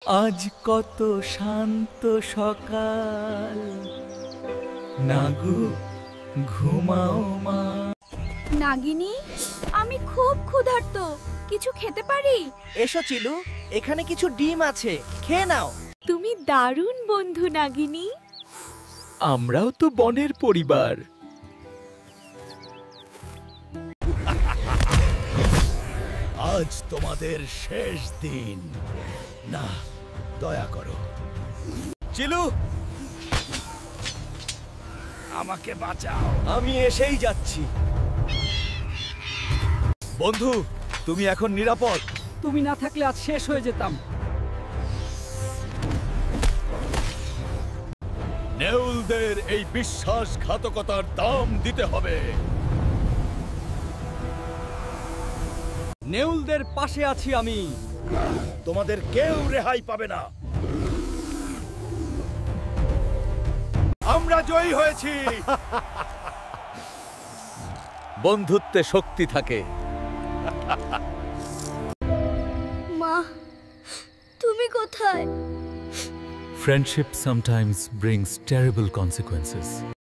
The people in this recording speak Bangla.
আজ কত শান্ত সকাল, নাগু ঘুমাও মা। নাগিনী, আমি খুব ক্ষুধার্ত, কিছু খেতে পারি? এসো চিলু, এখানে কিছু ডিম আছে, খেয়ে নাও। তুমি দারুণ বন্ধু নাগিনী। আমরাও তো বনের পরিবার। আজ তোমাদের শেষ দিন, না দয়া করো। চিলু, আমাকে বাঁচাও, আমি এসেই যাচ্ছি। বন্ধু, তুমি এখন নিরাপদ। তুমি না থাকলে আজ শেষ হয়ে যেতাম। নেউলদের এই বিশ্বাসঘাতকতার দাম দিতে হবে। নেউলদের পাশে আছি আমি। তোমাদের কেউ রেহাই পাবে না। আমরা জয়ী হয়েছি। বন্ধুত্বে শক্তি থাকে। মা, তুমি কোথায়? Friendship sometimes brings terrible consequences.